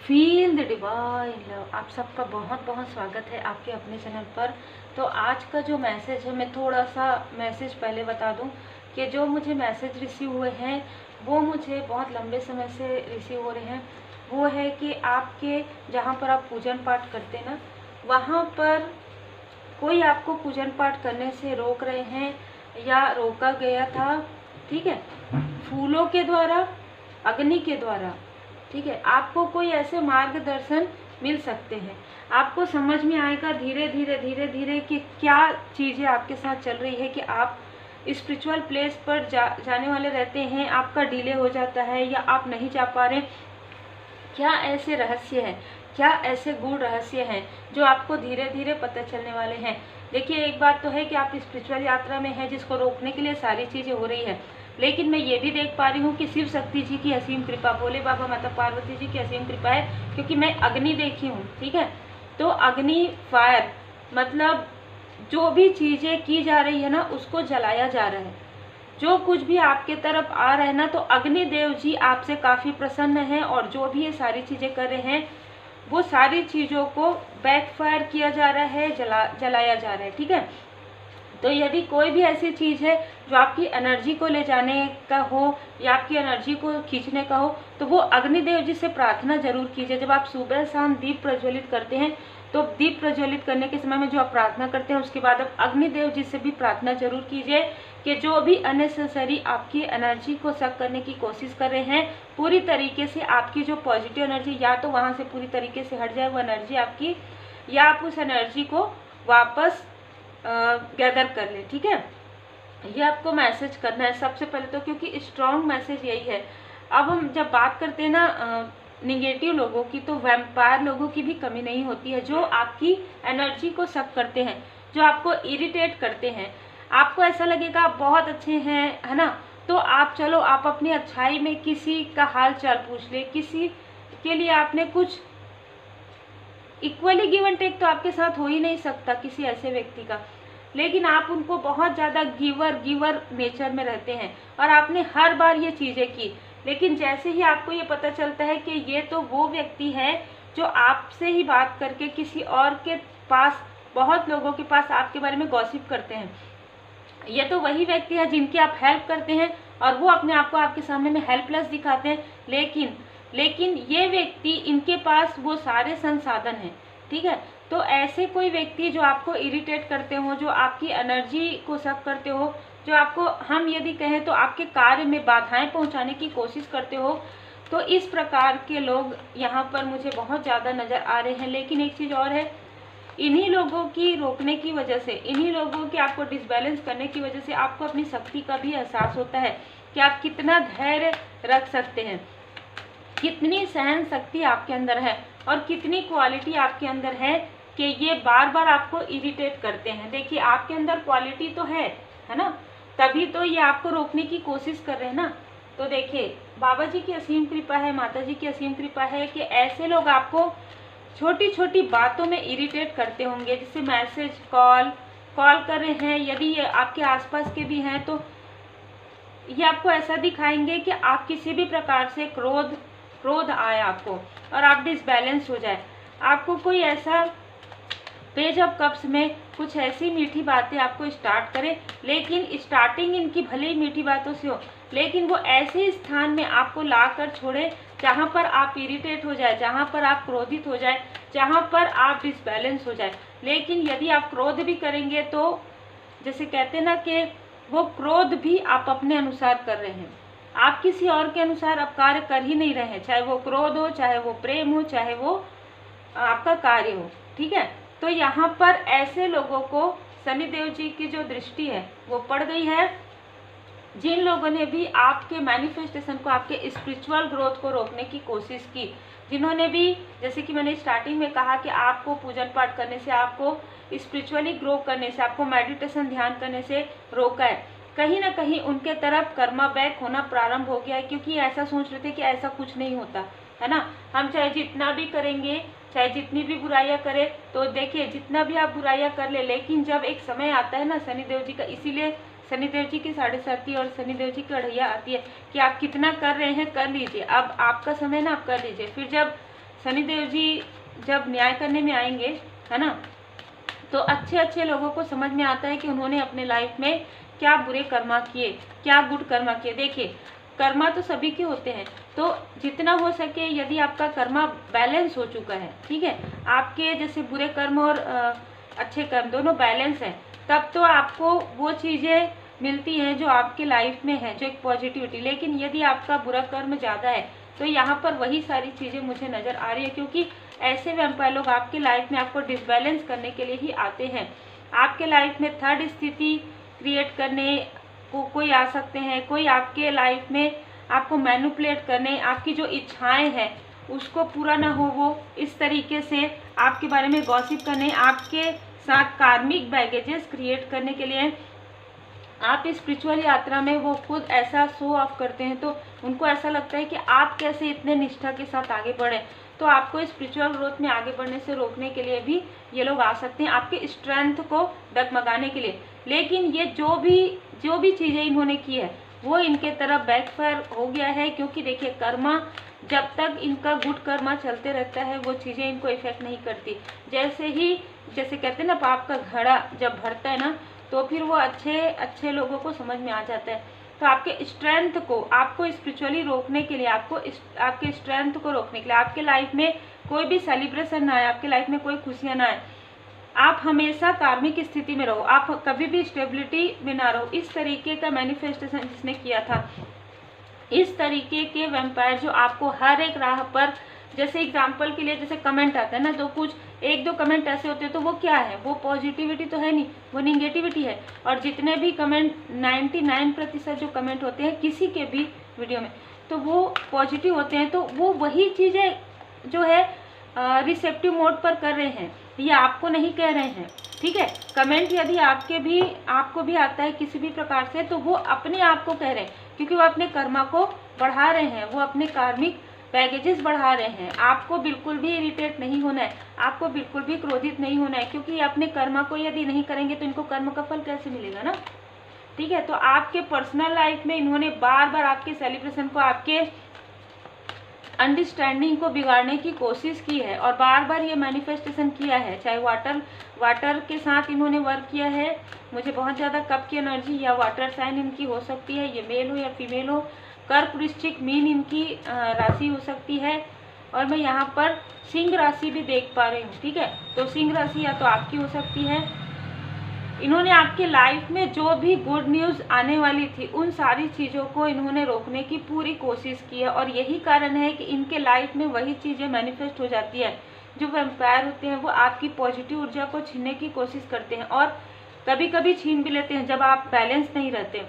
Feel the divine love. आप सबका बहुत बहुत स्वागत है आपके अपने चैनल पर। तो आज का जो मैसेज है, मैं थोड़ा सा मैसेज पहले बता दूं कि जो मुझे मैसेज रिसीव हुए हैं वो मुझे बहुत लंबे समय से रिसीव हो रहे हैं। वो है कि आपके जहाँ पर आप पूजन पाठ करते हैं ना, वहाँ पर कोई आपको पूजन पाठ करने से रोक रहे हैं या रोका गया था। ठीक है, फूलों के द्वारा, अग्नि के द्वारा। ठीक है, आपको कोई ऐसे मार्गदर्शन मिल सकते हैं। आपको समझ में आएगा धीरे धीरे धीरे धीरे कि क्या चीज़ें आपके साथ चल रही है कि आप स्पिरिचुअल प्लेस पर जाने वाले रहते हैं, आपका डिले हो जाता है या आप नहीं जा पा रहे। क्या ऐसे रहस्य हैं, क्या ऐसे गूढ़ रहस्य हैं जो आपको धीरे धीरे पता चलने वाले हैं। देखिए, एक बात तो है कि आप स्पिरिचुअल यात्रा में हैं जिसको रोकने के लिए सारी चीज़ें हो रही है, लेकिन मैं ये भी देख पा रही हूँ कि शिव शक्ति जी की असीम कृपा, भोले बाबा माता पार्वती जी की असीम कृपा है, क्योंकि मैं अग्नि देखी हूँ। ठीक है, तो अग्नि, फायर, मतलब जो भी चीज़ें की जा रही है ना उसको जलाया जा रहा है। जो कुछ भी आपके तरफ आ रहा है ना, तो अग्निदेव जी आपसे काफ़ी प्रसन्न हैं और जो भी ये सारी चीज़ें कर रहे हैं वो सारी चीज़ों को बैकफायर किया जा रहा है, जलाया जा रहा है। ठीक है, तो यदि कोई भी ऐसी चीज़ है जो आपकी एनर्जी को ले जाने का हो या आपकी एनर्जी को खींचने का हो, तो वो अग्निदेव जी से प्रार्थना जरूर कीजिए। जब आप सुबह शाम दीप प्रज्वलित करते हैं तो दीप प्रज्वलित करने के समय में जो आप प्रार्थना करते हैं उसके बाद आप अग्निदेव जी से भी प्रार्थना जरूर कीजिए कि जो भी अननेसेसरी आपकी एनर्जी को सक करने की कोशिश कर रहे हैं, पूरी तरीके से आपकी जो पॉजिटिव एनर्जी या तो वहाँ से पूरी तरीके से हट जाए वो एनर्जी आपकी, या आप उस एनर्जी को वापस गैदर कर ले। ठीक है, ये आपको मैसेज करना है सबसे पहले तो, क्योंकि स्ट्रॉन्ग मैसेज यही है। अब हम जब बात करते हैं ना निगेटिव लोगों की, तो वैम्पायर लोगों की भी कमी नहीं होती है जो आपकी एनर्जी को सक करते हैं, जो आपको इरिटेट करते हैं। आपको ऐसा लगेगा आप बहुत अच्छे हैं, है ना, तो आप चलो आप अपनी अच्छाई में किसी का हाल चाल पूछ ले, किसी के लिए आपने कुछ इक्वली गिव एंड टेक तो आपके साथ हो ही नहीं सकता किसी ऐसे व्यक्ति का, लेकिन आप उनको बहुत ज़्यादा गिवर नेचर में रहते हैं और आपने हर बार ये चीज़ें की। लेकिन जैसे ही आपको ये पता चलता है कि ये तो वो व्यक्ति है जो आपसे ही बात करके किसी और के पास, बहुत लोगों के पास आपके बारे में गॉसिप करते हैं, ये तो वही व्यक्ति है जिनकी आप हेल्प करते हैं और वो अपने आप को आपके सामने में हेल्पलेस दिखाते हैं, लेकिन ये व्यक्ति, इनके पास वो सारे संसाधन हैं। ठीक है, तो ऐसे कोई व्यक्ति जो आपको इरिटेट करते हो, जो आपकी एनर्जी को सक करते हो, जो आपको, हम यदि कहें तो आपके कार्य में बाधाएं पहुंचाने की कोशिश करते हो, तो इस प्रकार के लोग यहाँ पर मुझे बहुत ज़्यादा नज़र आ रहे हैं। लेकिन एक चीज़ और है, इन्हीं लोगों की रोकने की वजह से, इन्हीं लोगों के आपको डिसबैलेंस करने की वजह से आपको अपनी शक्ति का भी एहसास होता है कि आप कितना धैर्य रख सकते हैं, कितनी सहन शक्ति आपके अंदर है और कितनी क्वालिटी आपके अंदर है कि ये बार बार आपको इरिटेट करते हैं। देखिए, आपके अंदर क्वालिटी तो है ना, तभी तो ये आपको रोकने की कोशिश कर रहे हैं ना। तो देखिए, बाबा जी की असीम कृपा है, माता जी की असीम कृपा है कि ऐसे लोग आपको छोटी छोटी बातों में इरिटेट करते होंगे, जैसे मैसेज, कॉल कर रहे हैं। यदि ये आपके आसपास के भी हैं तो ये आपको ऐसा दिखाएंगे कि आप किसी भी प्रकार से क्रोध आए आपको और आप डिसबैलेंस हो जाए। आपको कोई ऐसा पेज ऑफ कप्स में कुछ ऐसी मीठी बातें आपको स्टार्ट करें, लेकिन स्टार्टिंग इनकी भले ही मीठी बातों से हो, लेकिन वो ऐसे स्थान में आपको ला कर छोड़े जहाँ पर आप इरिटेट हो जाए, जहाँ पर आप क्रोधित हो जाए, जहाँ पर आप डिसबैलेंस हो जाए। लेकिन यदि आप क्रोध भी करेंगे तो जैसे कहते हैं ना कि वो क्रोध भी आप अपने अनुसार कर रहे हैं, आप किसी और के अनुसार आप कार्य कर ही नहीं रहे हैं, चाहे वो क्रोध हो, चाहे वो प्रेम हो, चाहे वो आपका कार्य हो। ठीक है, तो यहाँ पर ऐसे लोगों को शनिदेव जी की जो दृष्टि है वो पड़ गई है, जिन लोगों ने भी आपके मैनिफेस्टेशन को, आपके स्पिरिचुअल ग्रोथ को रोकने की कोशिश की, जिन्होंने भी, जैसे कि मैंने स्टार्टिंग में कहा कि आपको पूजन पाठ करने से, आपको स्पिरिचुअली ग्रो करने से, आपको मेडिटेशन ध्यान करने से रोका है, कहीं ना कहीं उनके तरफ कर्मा बैक होना प्रारंभ हो गया है, क्योंकि ऐसा सोच रहे थे कि ऐसा कुछ नहीं होता है ना, हम चाहे जितना भी करेंगे, चाहे जितनी भी बुराइयां करें, तो देखिए जितना भी आप बुराइयां कर ले, लेकिन जब एक समय आता है ना शनिदेव जी का, इसीलिए शनिदेव जी की 7:30 और शनिदेव जी की अढ़ैया आती है कि आप कितना कर रहे हैं कर लीजिए, अब आपका समय ना, आप कर लीजिए। फिर जब शनिदेव जी जब न्याय करने में आएंगे, है ना, तो अच्छे अच्छे लोगों को समझ में आता है कि उन्होंने अपने लाइफ में क्या बुरे कर्मा किए, क्या गुड कर्मा किए। देखिए कर्मा तो सभी के होते हैं, तो जितना हो सके यदि आपका कर्मा बैलेंस हो चुका है, ठीक है, आपके जैसे बुरे कर्म और अच्छे कर्म दोनों बैलेंस हैं, तब तो आपको वो चीज़ें मिलती हैं जो आपके लाइफ में है, जो एक पॉजिटिविटी। लेकिन यदि आपका बुरा कर्म ज़्यादा है तो यहाँ पर वही सारी चीज़ें मुझे नज़र आ रही है, क्योंकि ऐसे वैम्पायर लोग आपके लाइफ में आपको डिसबैलेंस करने के लिए ही आते हैं। आपके लाइफ में थर्ड स्थिति क्रिएट करने को कोई आ सकते हैं, कोई आपके लाइफ में आपको मैनिपुलेट करने, आपकी जो इच्छाएं हैं उसको पूरा ना हो, वो इस तरीके से आपके बारे में गॉसिप करने, आपके साथ कार्मिक बैगेजेस क्रिएट करने के लिए आप स्पिरिचुअल यात्रा में वो खुद ऐसा शो ऑफ करते हैं, तो उनको ऐसा लगता है कि आप कैसे इतने निष्ठा के साथ आगे बढ़े। तो आपको स्पिरिचुअल ग्रोथ में आगे बढ़ने से रोकने के लिए भी ये लोग आ सकते हैं, आपके स्ट्रेंथ को डगमगाने के लिए। लेकिन ये जो भी चीज़ें इन्होंने की है वो इनके तरफ बैकफायर हो गया है, क्योंकि देखिए कर्मा जब तक इनका गुड कर्मा चलते रहता है वो चीज़ें इनको इफेक्ट नहीं करती। जैसे कहते हैं ना, पाप का घड़ा जब भरता है ना, तो फिर वो अच्छे लोगों को समझ में आ जाता है। तो आपके स्ट्रेंथ को, आपको स्पिरिचुअली रोकने के लिए, आपके स्ट्रेंथ को रोकने के लिए, आपके लाइफ में कोई भी सेलिब्रेशन ना आए, आपके लाइफ में कोई खुशियाँ ना आए, आप हमेशा कार्मिक स्थिति में रहो, आप कभी भी स्टेबिलिटी में ना रहो, इस तरीके का मैनिफेस्टेशन जिसने किया था, इस तरीके के वैम्पायर जो आपको हर एक राह पर, जैसे एग्जाम्पल के लिए जैसे कमेंट आता है ना, तो कुछ एक दो कमेंट ऐसे होते हैं, तो वो क्या है, वो पॉजिटिविटी तो है नहीं, वो निगेटिविटी है। और जितने भी कमेंट 99% जो कमेंट होते हैं किसी के भी वीडियो में, तो वो पॉजिटिव होते हैं, तो वो वही चीज़ें जो है रिसेप्टिव मोड पर कर रहे हैं, ये आपको नहीं कह रहे हैं, ठीक है। कमेंट यदि आपको भी आता है किसी भी प्रकार से, तो वो अपने आप को कह रहे हैं, क्योंकि वो अपने कर्मा को बढ़ा रहे हैं, वो अपने कार्मिक बैगेजेस बढ़ा रहे हैं। आपको बिल्कुल भी इरिटेट नहीं होना है, आपको बिल्कुल भी क्रोधित नहीं होना है, क्योंकि अपने कर्मा को यदि नहीं करेंगे तो इनको कर्म का फल कैसे मिलेगा ना, ठीक है। तो आपके पर्सनल लाइफ में इन्होंने बार बार आपके सेलिब्रेशन को, आपके अंडरस्टैंडिंग को बिगाड़ने की कोशिश की है, और बार बार ये मैनिफेस्टेशन किया है। चाहे वाटर के साथ इन्होंने वर्क किया है, मुझे बहुत ज़्यादा कप की एनर्जी या वाटर साइन इनकी हो सकती है, ये मेल हो या फीमेल हो। कर्क वृश्चिक मीन इनकी राशि हो सकती है, और मैं यहाँ पर सिंह राशि भी देख पा रही हूँ, ठीक है। तो सिंह राशि या तो आपकी हो सकती है। इन्होंने आपके लाइफ में जो भी गुड न्यूज़ आने वाली थी उन सारी चीज़ों को इन्होंने रोकने की पूरी कोशिश की है, और यही कारण है कि इनके लाइफ में वही चीज़ें मैनिफेस्ट हो जाती है। जो वैम्पायर होते हैं वो आपकी पॉजिटिव ऊर्जा को छीनने की कोशिश करते हैं, और कभी कभी छीन भी लेते हैं जब आप बैलेंस नहीं रहते।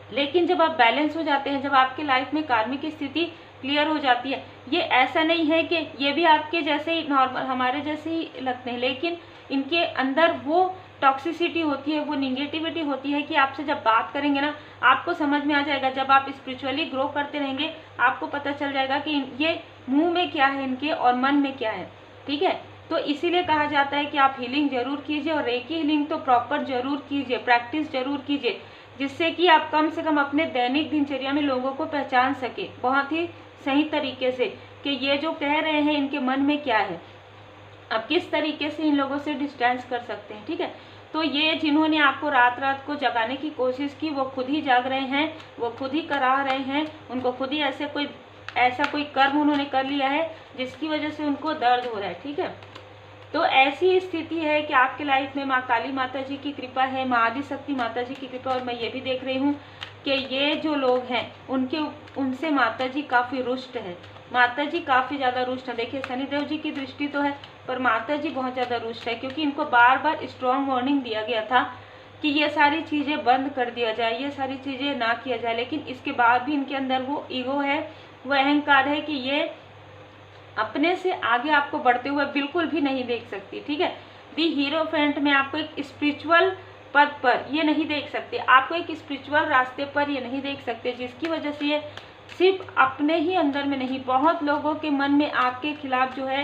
लेकिन जब आप बैलेंस हो जाते हैं, जब आपके लाइफ में कार्मिक स्थिति क्लियर हो जाती है, ये ऐसा नहीं है कि ये भी आपके जैसे ही नॉर्मल हमारे जैसे ही लगते हैं, लेकिन इनके अंदर वो टॉक्सिसिटी होती है, वो निगेटिविटी होती है कि आपसे जब बात करेंगे ना, आपको समझ में आ जाएगा। जब आप स्पिरिचुअली ग्रो करते रहेंगे आपको पता चल जाएगा कि ये मुंह में क्या है इनके और मन में क्या है, ठीक है। तो इसीलिए कहा जाता है कि आप हीलिंग जरूर कीजिए, और रेकी हीलिंग तो प्रॉपर जरूर कीजिए, प्रैक्टिस जरूर कीजिए, जिससे कि आप कम से कम अपने दैनिक दिनचर्या में लोगों को पहचान सके बहुत ही सही तरीके से कि ये जो कह रहे हैं इनके मन में क्या है, आप किस तरीके से इन लोगों से डिस्टेंस कर सकते हैं, ठीक है। तो ये जिन्होंने आपको रात रात को जगाने की कोशिश की वो खुद ही जाग रहे हैं, वो खुद ही करा रहे हैं, उनको खुद ही ऐसा कोई कर्म उन्होंने कर लिया है जिसकी वजह से उनको दर्द हो रहा है, ठीक है। तो ऐसी स्थिति है कि आपके लाइफ में माँ काली माता जी की कृपा है, माँ आदिशक्ति माता जी की कृपा। और मैं ये भी देख रही हूँ कि ये जो लोग हैं उनसे माता जी काफ़ी रुष्ट है, माता जी काफ़ी ज़्यादा रुष्ट है। देखिए शनिदेव जी की दृष्टि तो है, पर माता जी बहुत ज़्यादा रुष्ट है, क्योंकि इनको बार बार स्ट्रॉन्ग वार्निंग दिया गया था कि ये सारी चीज़ें बंद कर दिया जाए, ये सारी चीज़ें ना किया जाए। लेकिन इसके बाद भी इनके अंदर वो ईगो है, वो अहंकार है कि ये अपने से आगे आपको बढ़ते हुए बिल्कुल भी नहीं देख सकती, ठीक है। दी हीरोफेंट में आपको एक स्पिरिचुअल पद पर ये नहीं देख सकते, आपको एक स्पिरिचुअल रास्ते पर ये नहीं देख सकते, जिसकी वजह से ये सिर्फ अपने ही अंदर में नहीं, बहुत लोगों के मन में आपके खिलाफ जो है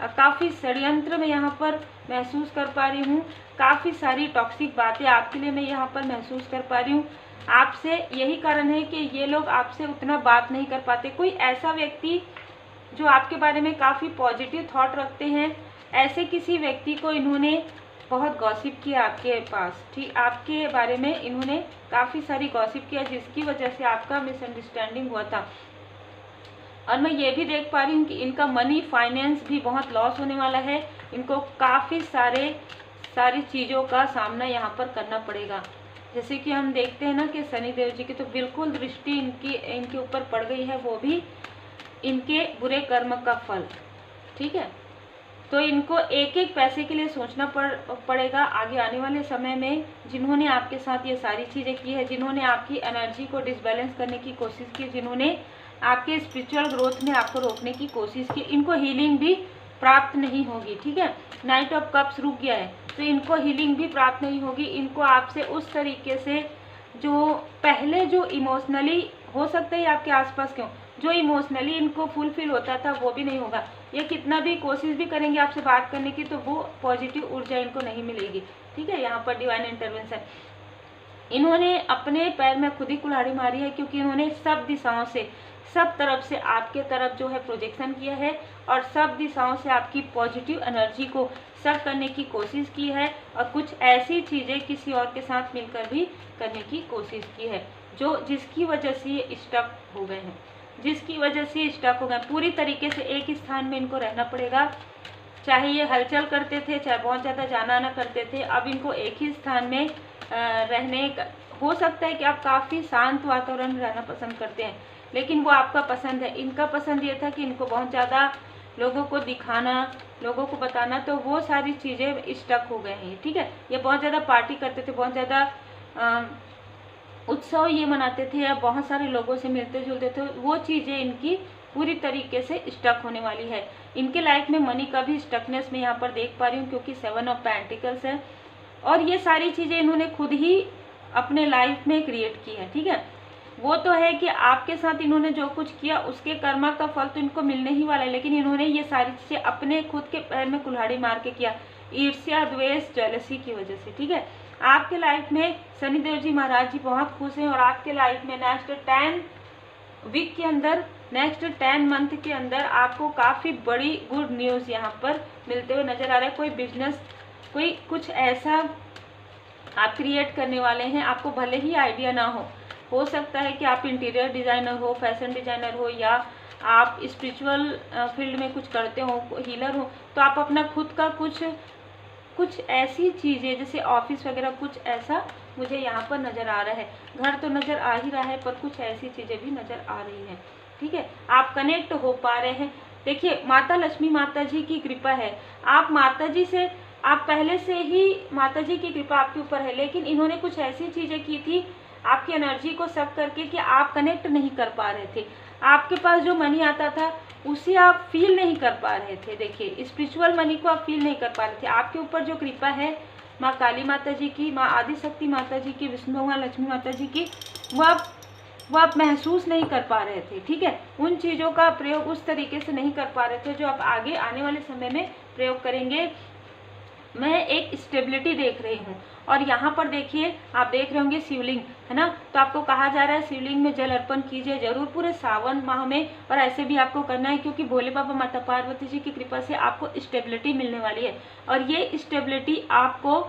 काफ़ी षड्यंत्र में यहाँ पर महसूस कर पा रही हूँ, काफ़ी सारी टॉक्सिक बातें आपके लिए मैं यहाँ पर महसूस कर पा रही हूँ आपसे। यही कारण है कि ये लोग आपसे उतना बात नहीं कर पाते। कोई ऐसा व्यक्ति जो आपके बारे में काफ़ी पॉजिटिव थॉट रखते हैं, ऐसे किसी व्यक्ति को इन्होंने बहुत गॉसिप किया आपके पास, ठीक, आपके बारे में इन्होंने काफ़ी सारी गॉसिप किया, जिसकी वजह से आपका मिसअंडरस्टैंडिंग हुआ था। और मैं ये भी देख पा रही हूँ कि इनका मनी फाइनेंस भी बहुत लॉस होने वाला है, इनको काफ़ी सारी चीज़ों का सामना यहाँ पर करना पड़ेगा। जैसे कि हम देखते हैं ना कि शनिदेव जी की तो बिल्कुल दृष्टि इनके ऊपर पड़ गई है, वो भी इनके बुरे कर्म का फल, ठीक है। तो इनको एक एक पैसे के लिए सोचना पड़ेगा आगे आने वाले समय में। जिन्होंने आपके साथ ये सारी चीज़ें की है, जिन्होंने आपकी एनर्जी को डिसबैलेंस करने की कोशिश की, जिन्होंने आपके स्पिरिचुअल ग्रोथ में आपको रोकने की कोशिश की, इनको हीलिंग भी प्राप्त नहीं होगी, ठीक है। नाइट ऑफ कप्स रुक गया है तो इनको हीलिंग भी प्राप्त नहीं होगी। इनको आपसे उस तरीके से जो पहले जो इमोशनली हो सकता है आपके आसपास क्यों, जो इमोशनली इनको फुलफिल होता था वो भी नहीं होगा। ये कितना भी कोशिश भी करेंगे आपसे बात करने की तो वो पॉजिटिव ऊर्जा इनको नहीं मिलेगी, ठीक है। यहाँ पर डिवाइन इंटरवेंशन, इन्होंने अपने पैर में खुद ही कुल्हाड़ी मारी है, क्योंकि इन्होंने सब दिशाओं से, सब तरफ से आपके तरफ जो है प्रोजेक्शन किया है और सब दिशाओं से आपकी पॉजिटिव एनर्जी को सक करने की कोशिश की है, और कुछ ऐसी चीज़ें किसी और के साथ मिलकर भी करने की कोशिश की है जिसकी वजह से ये स्टक हो गए हैं, जिसकी वजह से स्टक हो गए। पूरी तरीके से एक स्थान में इनको रहना पड़ेगा, चाहे ये हलचल करते थे, चाहे बहुत ज़्यादा जाना आना करते थे, अब इनको एक ही स्थान में रहने हो सकता है कि आप काफ़ी शांत वातावरण में रहना पसंद करते हैं, लेकिन वो आपका पसंद है। इनका पसंद ये था कि इनको बहुत ज़्यादा लोगों को दिखाना, लोगों को बताना, तो वो सारी चीज़ें स्टक हो गए हैं, ठीक है। ये बहुत ज़्यादा पार्टी करते थे, बहुत ज़्यादा उत्सव ये मनाते थे या बहुत सारे लोगों से मिलते जुलते थे, वो चीज़ें इनकी पूरी तरीके से स्टक होने वाली है। इनके लाइफ में मनी का भी स्टकनेस मैं यहाँ पर देख पा रही हूँ, क्योंकि 7 ऑफ पेंटिकल्स है, और ये सारी चीज़ें इन्होंने खुद ही अपने लाइफ में क्रिएट की है, ठीक है। वो तो है कि आपके साथ इन्होंने जो कुछ किया उसके कर्मा का फल तो इनको मिलने ही वाला है, लेकिन इन्होंने ये सारी चीज़ें अपने खुद के पैर में कुल्हाड़ी मार के किया, ईर्ष्या, द्वेष, जेलसी की वजह से, ठीक है। आपके लाइफ में शनिदेव जी महाराज जी बहुत खुश हैं, और आपके लाइफ में नेक्स्ट 10 वीक के अंदर, नेक्स्ट 10 मंथ के अंदर आपको काफ़ी बड़ी गुड न्यूज़ यहाँ पर मिलते हुए नजर आ रहा है। कोई बिजनेस, कोई कुछ ऐसा आप क्रिएट करने वाले हैं, आपको भले ही आइडिया ना हो सकता है कि आप इंटीरियर डिज़ाइनर हो, फैशन डिज़ाइनर हो, या आप स्पिरिचुअल फील्ड में कुछ करते हो, हीलर हो, तो आप अपना खुद का कुछ ऐसी चीज़ें जैसे ऑफिस वगैरह, कुछ ऐसा मुझे यहाँ पर नज़र आ रहा है। घर तो नज़र आ ही रहा है, पर कुछ ऐसी चीज़ें भी नज़र आ रही हैं, ठीक है। आप कनेक्ट हो पा रहे हैं। देखिए, माता लक्ष्मी माता जी की कृपा है, आप माता जी से, आप पहले से ही माता जी की कृपा आपके ऊपर है, लेकिन इन्होंने कुछ ऐसी चीज़ें की थी आपकी एनर्जी को सक करके कि आप कनेक्ट नहीं कर पा रहे थे। आपके पास जो मनी आता था उसे आप फील नहीं कर पा रहे थे। देखिए, स्पिरिचुअल मनी को आप फील नहीं कर पा रहे थे। आपके ऊपर जो कृपा है माँ काली माता जी की, माँ आदिशक्ति माता जी की, विष्णु भगवान लक्ष्मी माता जी की, वो आप महसूस नहीं कर पा रहे थे, ठीक है। उन चीज़ों का प्रयोग उस तरीके से नहीं कर पा रहे थे जो आप आगे आने वाले समय में प्रयोग करेंगे। मैं एक स्टेबिलिटी देख रही हूँ, और यहाँ पर देखिए, आप देख रहे होंगे शिवलिंग है ना, तो आपको कहा जा रहा है शिवलिंग में जल अर्पण कीजिए जरूर पूरे सावन माह में, और ऐसे भी आपको करना है, क्योंकि भोले बाबा माता पार्वती जी की कृपा से आपको स्टेबिलिटी मिलने वाली है, और ये स्टेबिलिटी आपको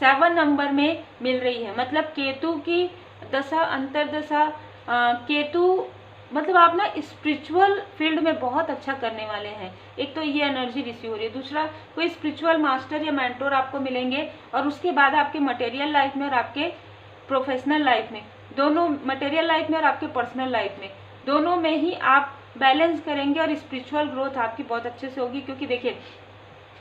7 नंबर में मिल रही है। मतलब केतु की दशा, अंतरदशा, केतु, मतलब आप ना स्पिरिचुअल फील्ड में बहुत अच्छा करने वाले हैं। एक तो ये एनर्जी रिसीव हो रही है, दूसरा कोई स्पिरिचुअल मास्टर या मेंटोर आपको मिलेंगे, और उसके बाद आपके मटेरियल लाइफ में और आपके प्रोफेशनल लाइफ में, दोनों, मटेरियल लाइफ में और आपके पर्सनल लाइफ में, दोनों में ही आप बैलेंस करेंगे, और स्पिरिचुअल ग्रोथ आपकी बहुत अच्छे से होगी। क्योंकि देखिए,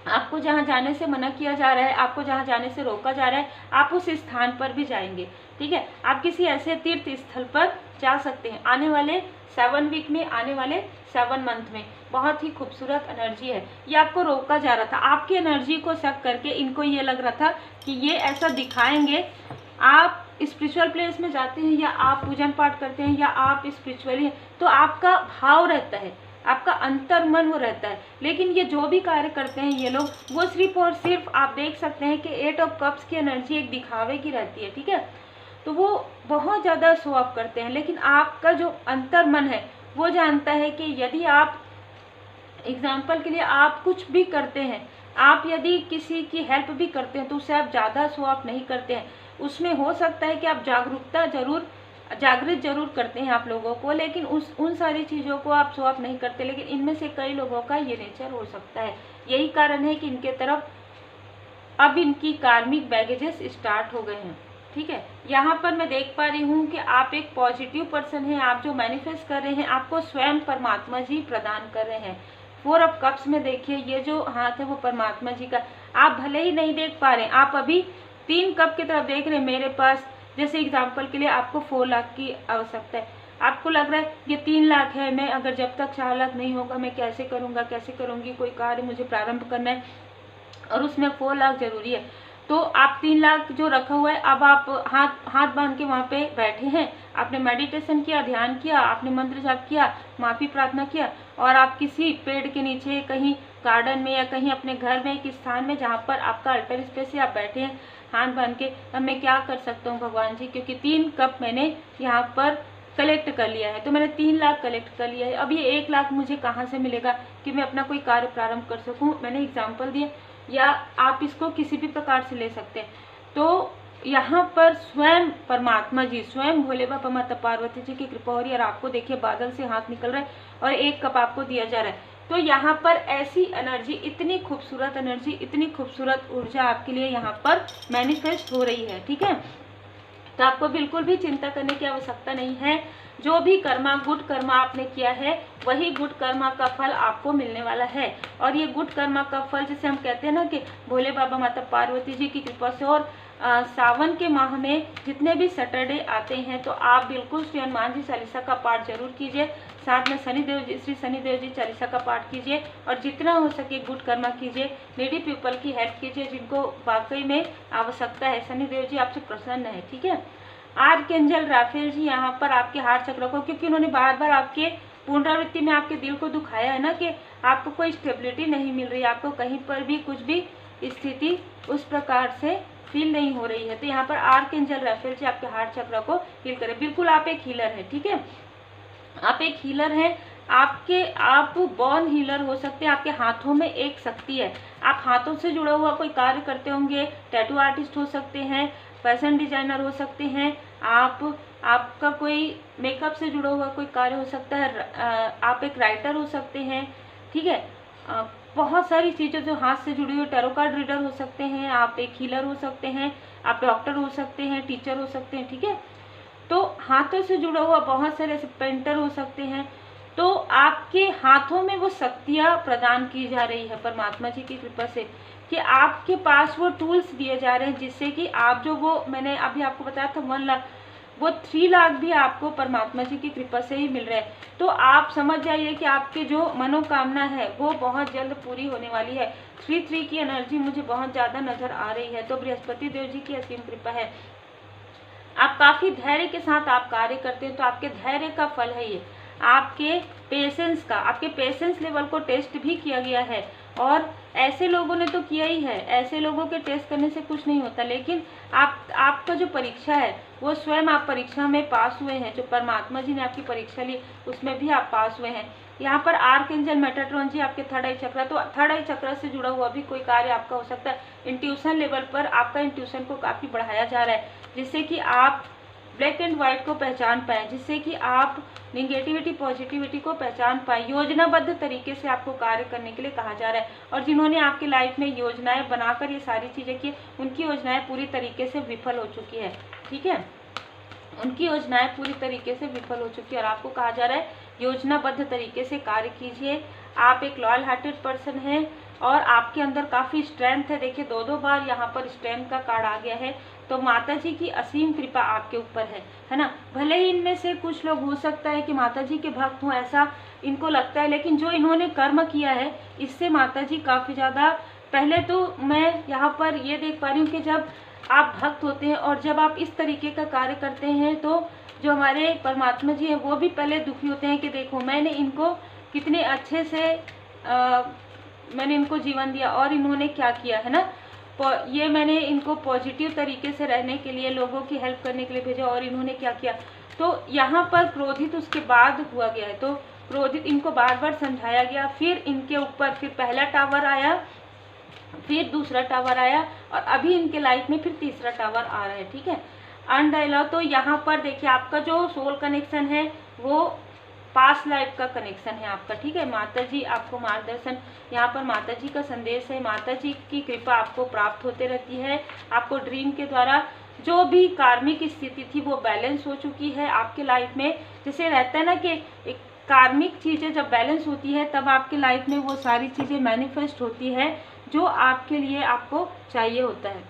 आपको जहाँ जाने से मना किया जा रहा है, आपको जहाँ जाने से रोका जा रहा है, आप उस स्थान पर भी जाएंगे, ठीक है। आप किसी ऐसे तीर्थ स्थल पर जा सकते हैं आने वाले 7 वीक में, आने वाले 7 मंथ में। बहुत ही खूबसूरत एनर्जी है। ये आपको रोका जा रहा था, आपकी एनर्जी को सक करके इनको ये लग रहा था कि ये ऐसा दिखाएंगे। आप स्पिरिचुअल प्लेस में जाते हैं, या आप पूजन पाठ करते हैं, या आप स्पिरिचुअली, तो आपका भाव रहता है, आपका अंतर मन वो रहता है। लेकिन ये जो भी कार्य करते हैं ये लोग, वो सिर्फ और सिर्फ आप देख सकते हैं कि 8 ऑफ कप्स की एनर्जी एक दिखावे की रहती है, ठीक है। तो वो बहुत ज़्यादा शो ऑफ करते हैं, लेकिन आपका जो अंतर मन है वो जानता है कि यदि आप एग्जाम्पल के लिए आप कुछ भी करते हैं, आप यदि किसी की हेल्प भी करते हैं तो उससे आप ज़्यादा शो ऑफ नहीं करते हैं। उसमें हो सकता है कि आप जागृत जरूर करते हैं आप लोगों को, लेकिन उन सारी चीज़ों को आप शो ऑफ नहीं करते। लेकिन इनमें से कई लोगों का ये नेचर हो सकता है। यही कारण है कि इनके तरफ अब इनकी कार्मिक बैगेजेस स्टार्ट हो गए हैं। ठीक है, यहाँ पर मैं देख पा रही हूँ कि आप एक पॉजिटिव पर्सन हैं। आप जो मैनिफेस्ट कर रहे हैं आपको स्वयं परमात्मा जी प्रदान कर रहे हैं। 4 ऑफ कप्स में देखिए, ये जो हाथ है वो परमात्मा जी का। आप भले ही नहीं देख पा रहे हैं, आप अभी 3 कप की तरफ देख रहे हैं। मेरे पास जैसे एग्जाम्पल के लिए आपको 4 लाख की आवश्यकता है। आपको लग रहा है ये 3 लाख है, मैं अगर जब तक 4 लाख नहीं होगा मैं कैसे करूँगा, कैसे करूँगी, कोई कार्य मुझे प्रारंभ करना है और उसमें 4 लाख जरूरी है। तो आप 3 लाख जो रखा हुआ है, अब आप हाथ बांध के वहाँ पे बैठे हैं, आपने मेडिटेशन किया, ध्यान किया, आपने मंत्र जाप किया, माफ़ी प्रार्थना किया, और आप किसी पेड़ के नीचे, कहीं गार्डन में या कहीं अपने घर में एक स्थान में जहाँ पर आपका अल्टर स्पेस है, आप बैठे हैं हाथ बांध के। अब मैं क्या कर सकता हूँ भगवान जी, क्योंकि 3 कप मैंने यहाँ पर कलेक्ट कर लिया है, तो मैंने 3 लाख कलेक्ट कर लिया है। अब ये 1 लाख मुझे कहाँ से मिलेगा कि मैं अपना कोई कार्य प्रारंभ कर सकूँ। मैंने एग्जाम्पल दिया, या आप इसको किसी भी प्रकार से ले सकते हैं। तो यहाँ पर स्वयं परमात्मा जी, स्वयं भोले बाबा माता पार्वती जी की कृपा हो रही है। और आपको देखिए बादल से हाथ निकल रहा है और 1 कप आपको दिया जा रहा है। तो यहाँ पर ऐसी एनर्जी, इतनी खूबसूरत एनर्जी, इतनी खूबसूरत ऊर्जा आपके लिए यहाँ पर मैनिफेस्ट हो रही है। ठीक है, तो आपको बिल्कुल भी चिंता करने की आवश्यकता नहीं है। जो भी कर्मा, गुड कर्मा आपने किया है, वही गुड कर्मा का फल आपको मिलने वाला है। और ये गुड कर्मा का फल, जैसे हम कहते हैं ना कि भोले बाबा माता पार्वती जी की कृपा से, और सावन के माह में जितने भी सैटरडे आते हैं तो आप बिल्कुल श्री हनुमान जी चालीसा का पाठ जरूर कीजिए। साथ में श्री शनिदेव जी चालीसा का पाठ कीजिए, और जितना हो सके गुड कर्मा कीजिए। नीडी पीपल की हेल्प कीजिए जिनको वाकई में आवश्यकता है। शनिदेव जी आपसे प्रसन्न है। ठीक है, आर्कएंजल राफेल जी यहाँ पर आपके हार्ट चक्र को, क्योंकि उन्होंने बार बार आपके पुनरावृत्ति में आपके दिल को दुखाया है ना कि आपको कोई स्टेबिलिटी नहीं मिल रही, आपको कहीं पर भी कुछ भी स्थिति उस प्रकार से फील नहीं हो रही है। तो यहाँ पर आर्कएंजल राफेल जी आपके हार्ट चक्र को हील करें। बिल्कुल आप एक हीलर हैं। ठीक है, आप एक हीलर हैं। आप बॉर्न हीलर हो सकते हैं। आपके हाथों में एक शक्ति है। आप हाथों से जुड़ा हुआ कोई कार्य करते होंगे। टैटू आर्टिस्ट हो सकते हैं, फैशन डिजाइनर हो सकते हैं, आपका कोई मेकअप से जुड़ा हुआ कोई कार्य हो सकता है, आप एक राइटर हो सकते हैं। ठीक है, बहुत सारी चीज़ें जो हाथ से जुड़ी हुई, टैरो कार्ड रीडर हो सकते हैं, आप एक हीलर हो सकते हैं, आप डॉक्टर हो सकते हैं, टीचर हो सकते हैं। ठीक है, तो हाथों से जुड़ा हुआ बहुत सारे ऐसे पेंटर हो सकते हैं। तो आपके हाथों में वो शक्तियाँ प्रदान की जा रही है परमात्मा जी की कृपा से, कि आपके पास वो टूल्स दिए जा रहे हैं जिससे कि आप जो, वो मैंने अभी आपको बताया था 1 लाख, वो 3 लाख भी आपको परमात्मा जी की कृपा से ही मिल रहा है। तो आप समझ जाइए कि आपके जो मनोकामना है वो बहुत जल्द पूरी होने वाली है। 3 की एनर्जी मुझे बहुत ज़्यादा नजर आ रही है। तो बृहस्पति देव जी की असीम कृपा है। आप काफ़ी धैर्य के साथ आप कार्य करते हैं, तो आपके धैर्य का फल है ये। आपके पेशेंस का, आपके पेशेंस लेवल को टेस्ट भी किया गया है, और ऐसे लोगों ने तो किया ही है। ऐसे लोगों के टेस्ट करने से कुछ नहीं होता, लेकिन आपका जो परीक्षा है वो स्वयं आप परीक्षा में पास हुए हैं। जो परमात्मा जी ने आपकी परीक्षा ली उसमें भी आप पास हुए हैं। यहाँ पर आर्कएंजल मेटाट्रॉन जी आपके 3rd आई चक्र, तो 3rd आई चक्र से जुड़ा हुआ भी कोई कार्य आपका हो सकता है। इंट्यूशन लेवल पर आपका इंट्यूशन को काफ़ी बढ़ाया जा रहा है, जिससे कि आप ब्लैक एंड व्हाइट को पहचान पाए, जिससे कि आप निगेटिविटी पॉजिटिविटी को पहचान पाए। योजनाबद्ध तरीके से आपको कार्य करने के लिए कहा जा रहा है। और जिन्होंने आपकी लाइफ में योजनाएं बनाकर ये सारी चीज़ें की, उनकी योजनाएं पूरी तरीके से विफल हो चुकी है। ठीक है, उनकी योजनाएं पूरी तरीके से विफल हो चुकी है, और आपको कहा जा रहा है योजनाबद्ध तरीके से कार्य कीजिए। आप एक लॉयल हार्टेड पर्सन हैं, और आपके अंदर काफ़ी स्ट्रेंथ है। देखिए 2 बार यहाँ पर स्ट्रेंथ का कार्ड आ गया है। तो माता जी की असीम कृपा आपके ऊपर है ना। भले ही इनमें से कुछ लोग हो सकता है कि माता जी के भक्त हों, ऐसा इनको लगता है, लेकिन जो इन्होंने कर्म किया है इससे माता जी काफ़ी ज़्यादा, पहले तो मैं यहाँ पर ये देख पा रही हूँ कि जब आप भक्त होते हैं और जब आप इस तरीके का कार्य करते हैं, तो जो हमारे परमात्मा जी हैं वो भी पहले दुखी होते हैं कि देखो मैंने इनको कितने अच्छे से मैंने इनको जीवन दिया और इन्होंने क्या किया है ना। ये मैंने इनको पॉजिटिव तरीके से रहने के लिए, लोगों की हेल्प करने के लिए भेजा, और इन्होंने क्या किया। तो यहाँ पर क्रोधित उसके बाद हुआ गया है। तो क्रोधित, इनको बार बार समझाया गया, फिर इनके ऊपर फिर पहला टावर आया, फिर दूसरा टावर आया, और अभी इनके लाइफ में फिर तीसरा टावर आ रहा है, ठीक है। अनडायलॉग, तो यहाँ पर देखिए आपका जो सोल कनेक्शन है वो पास्ट लाइफ का कनेक्शन है आपका, ठीक है। माता जी आपको मार्गदर्शन, यहाँ पर माता जी का संदेश है, माता जी की कृपा आपको प्राप्त होते रहती है। आपको ड्रीम के द्वारा जो भी कार्मिक स्थिति थी वो बैलेंस हो चुकी है आपके लाइफ में। जैसे रहता है ना कि एक कार्मिक चीज़ें जब बैलेंस होती है तब आपके लाइफ में वो सारी चीज़ें मैनिफेस्ट होती है जो आपके लिए आपको चाहिए होता है।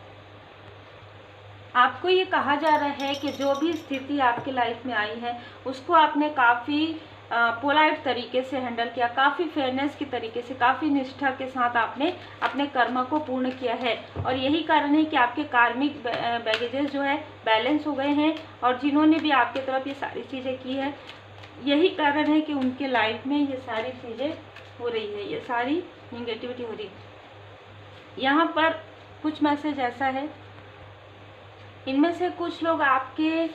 आपको ये कहा जा रहा है कि जो भी स्थिति आपके लाइफ में आई है उसको आपने काफ़ी पोलाइट तरीके से हैंडल किया, काफ़ी फेयरनेस के तरीके से, काफ़ी निष्ठा के साथ आपने अपने कर्म को पूर्ण किया है, और यही कारण है कि आपके कार्मिक बैगेजेस जो है बैलेंस हो गए हैं। और जिन्होंने भी आपके तरफ ये सारी चीज़ें की है, यही कारण है कि उनके लाइफ में ये सारी चीज़ें हो रही है, ये सारी निगेटिविटी हो रही है। यहाँ पर कुछ मैसेज ऐसा है, इनमें से कुछ लोग आपके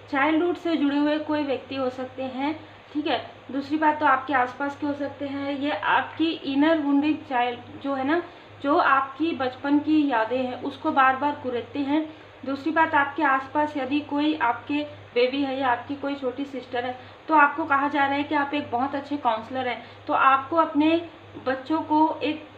चाइल्डहुड से जुड़े हुए कोई व्यक्ति हो सकते हैं, ठीक है। दूसरी बात तो आपके आसपास के हो सकते हैं, ये आपकी इनर वुंडेड चाइल्ड जो है ना, जो आपकी बचपन की यादें हैं उसको बार बार कुरेदते हैं। दूसरी बात, आपके आसपास यदि कोई आपके बेबी है या आपकी कोई छोटी सिस्टर है तो आपको कहा जा रहा है कि आप एक बहुत अच्छे काउंसलर हैं, तो आपको अपने बच्चों को एक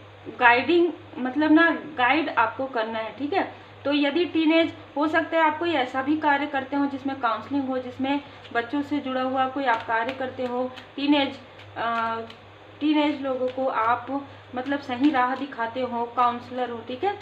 गाइडिंग मतलब ना गाइड आपको करना है, ठीक है। तो यदि टीनेज हो सकता है आप कोई ऐसा भी कार्य करते हो जिसमें काउंसलिंग हो, जिसमें बच्चों से जुड़ा हुआ कोई आप कार्य करते हो, टीनेज लोगों को आप मतलब सही राह दिखाते हो, काउंसलर हो, ठीक है।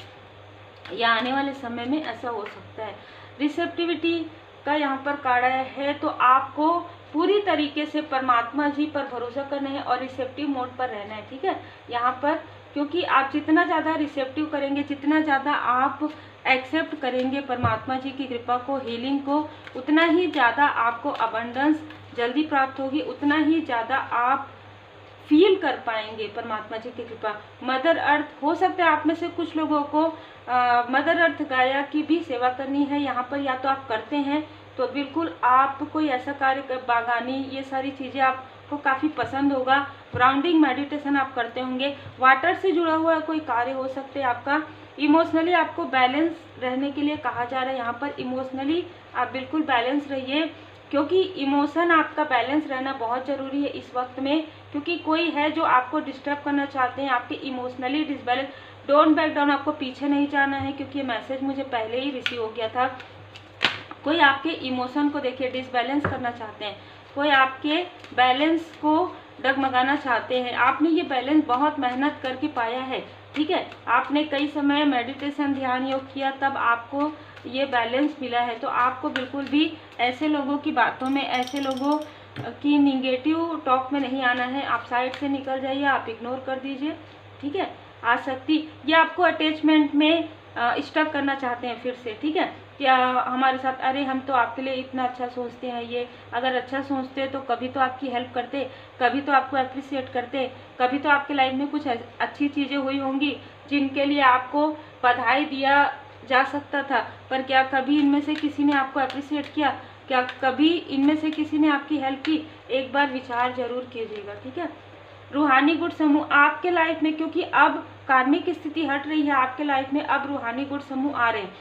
या आने वाले समय में ऐसा हो सकता है। रिसेप्टिविटी का यहाँ पर कार्ड आया है, तो आपको पूरी तरीके से परमात्मा जी पर भरोसा करना है और रिसेप्टिव मोड पर रहना है, ठीक है। यहाँ पर क्योंकि आप जितना ज़्यादा रिसेप्टिव करेंगे, जितना ज़्यादा आप एक्सेप्ट करेंगे परमात्मा जी की कृपा को, हीलिंग को, उतना ही ज़्यादा आपको अबंडेंस जल्दी प्राप्त होगी, उतना ही ज़्यादा आप फील कर पाएंगे परमात्मा जी की कृपा। मदर अर्थ, हो सकता है आप में से कुछ लोगों को मदर अर्थ गाया की भी सेवा करनी है यहाँ पर, या तो आप करते हैं तो बिल्कुल आप कोई ऐसा कार्य, बागानी, ये सारी चीज़ें आपको काफ़ी पसंद होगा। ग्राउंडिंग मेडिटेशन आप करते होंगे, वाटर से जुड़ा हुआ कोई कार्य हो सकते हैं आपका। इमोशनली आपको बैलेंस रहने के लिए कहा जा रहा है यहाँ पर, इमोशनली आप बिल्कुल बैलेंस रहिए, क्योंकि इमोशन आपका बैलेंस रहना बहुत ज़रूरी है इस वक्त में, क्योंकि कोई है जो आपको डिस्टर्ब करना चाहते हैं, आपके emotionally disbalance. Don't back down, आपको पीछे नहीं जाना है, क्योंकि ये मैसेज मुझे पहले ही रिसीव हो गया था। कोई आपके इमोशन को देखिए डिसबैलेंस करना चाहते हैं, कोई आपके बैलेंस को डगमगाना चाहते हैं। आपने ये बैलेंस बहुत मेहनत करके पाया है, ठीक है। आपने कई समय मेडिटेशन, ध्यान, योग किया, तब आपको ये बैलेंस मिला है। तो आपको बिल्कुल भी ऐसे लोगों की बातों में, ऐसे लोगों की निगेटिव टॉक में नहीं आना है। आप साइड से निकल जाइए, आप इग्नोर कर दीजिए, ठीक है। आसक्ति, ये आपको अटैचमेंट में स्टक करना चाहते हैं फिर से, ठीक है। क्या हमारे साथ, अरे हम तो आपके लिए इतना अच्छा सोचते हैं, ये अगर अच्छा सोचते तो कभी तो आपकी हेल्प करते, कभी तो आपको अप्रिशिएट करते, कभी तो आपके लाइफ में कुछ अच्छी चीज़ें हुई होंगी जिनके लिए आपको बधाई दिया जा सकता था। पर क्या कभी इनमें से किसी ने आपको अप्रिशिएट किया? क्या कभी इनमें से किसी ने आपकी हेल्प की? एक बार विचार जरूर कीजिएगा, ठीक है। रूहानी गुण समूह आपके लाइफ में, क्योंकि अब कार्मिक स्थिति हट रही है आपके लाइफ में, अब रूहानी गुण समूह आ रहे हैं,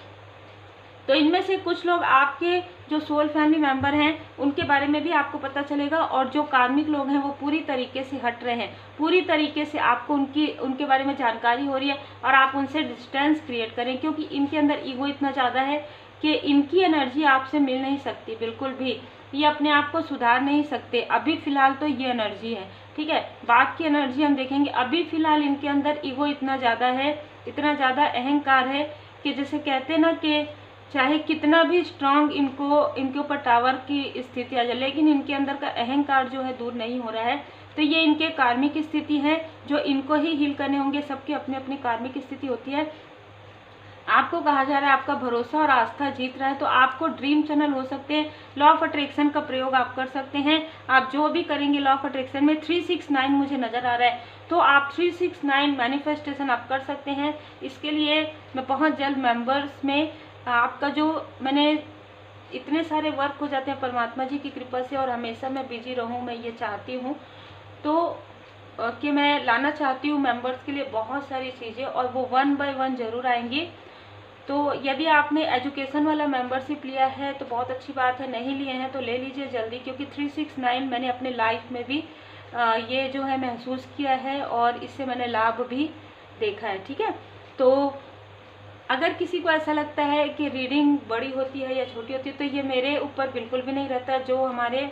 तो इनमें से कुछ लोग आपके जो सोल फैमिली मेंबर हैं उनके बारे में भी आपको पता चलेगा, और जो कार्मिक लोग हैं वो पूरी तरीके से हट रहे हैं, पूरी तरीके से आपको उनके बारे में जानकारी हो रही है, और आप उनसे डिस्टेंस क्रिएट करें, क्योंकि इनके अंदर ईगो इतना ज़्यादा है कि इनकी एनर्जी आपसे मिल नहीं सकती बिल्कुल भी, ये अपने आप को सुधार नहीं सकते। अभी फ़िलहाल तो ये एनर्जी है, ठीक है। बात की एनर्जी हम देखेंगे, अभी फ़िलहाल इनके अंदर ईगो इतना ज़्यादा है, इतना ज़्यादा अहंकार है कि जैसे कहते हैं ना कि चाहे कितना भी स्ट्रांग इनके ऊपर टावर की स्थिति आ जाए, लेकिन इनके अंदर का अहंकार जो है दूर नहीं हो रहा है। तो ये इनके कार्मिक स्थिति है जो इनको ही हील करने होंगे। सबकी अपनी अपनी कार्मिक स्थिति होती है। आपको कहा जा रहा है आपका भरोसा और आस्था जीत रहा है, तो आपको ड्रीम चैनल हो सकते हैं। लॉ ऑफ अट्रैक्शन का प्रयोग आप कर सकते हैं। आप जो भी करेंगे लॉ ऑफ अट्रैक्शन में 369 मुझे नज़र आ रहा है, तो आप 369 मैनिफेस्टेशन आप कर सकते हैं। इसके लिए मैं बहुत जल्द मेंबर्स में आपका जो मैंने इतने सारे वर्क हो जाते हैं परमात्मा जी की कृपा से, और हमेशा मैं बिजी रहूं, मैं ये चाहती हूँ। तो कि मैं लाना चाहती हूँ मेंबर्स के लिए बहुत सारी चीज़ें, और वो 1 बाय 1 जरूर आएंगी। तो यदि आपने एजुकेशन वाला मेंबरशिप लिया है तो बहुत अच्छी बात है, नहीं लिए हैं तो ले लीजिए जल्दी, क्योंकि 369 मैंने अपने लाइफ में भी ये जो है महसूस किया है, और इससे मैंने लाभ भी देखा है। ठीक है, तो अगर किसी को ऐसा लगता है कि रीडिंग बड़ी होती है या छोटी होती है, तो ये मेरे ऊपर बिल्कुल भी नहीं रहता। जो हमारे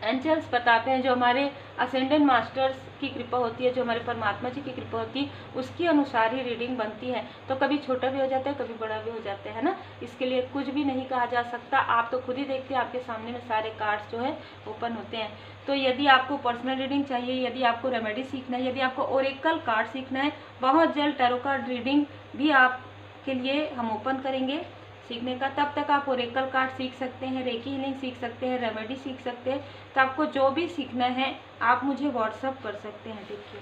एंजल्स बताते हैं, जो हमारे असेंडेंट मास्टर्स की कृपा होती है, जो हमारे परमात्मा जी की कृपा होती है, उसकी अनुसार ही रीडिंग बनती है। तो कभी छोटा भी हो जाता है, कभी बड़ा भी हो जाता है ना, इसके लिए कुछ भी नहीं कहा जा सकता। आप तो खुद ही देखते हैं, आपके सामने में सारे कार्ड्स जो है ओपन होते हैं। तो यदि आपको पर्सनल रीडिंग चाहिए, यदि आपको रेमेडी सीखना है, यदि आपको ओरेकल कार्ड सीखना है, बहुत जल्द टैरो कार्ड रीडिंग भी आपके लिए हम ओपन करेंगे सीखने का। तब तक आप ओरेकल कार्ड सीख सकते हैं, रेकी हीलिंग सीख सकते हैं, रेमेडी सीख सकते हैं। तो आपको जो भी सीखना है आप मुझे व्हाट्सअप कर सकते हैं। देखिए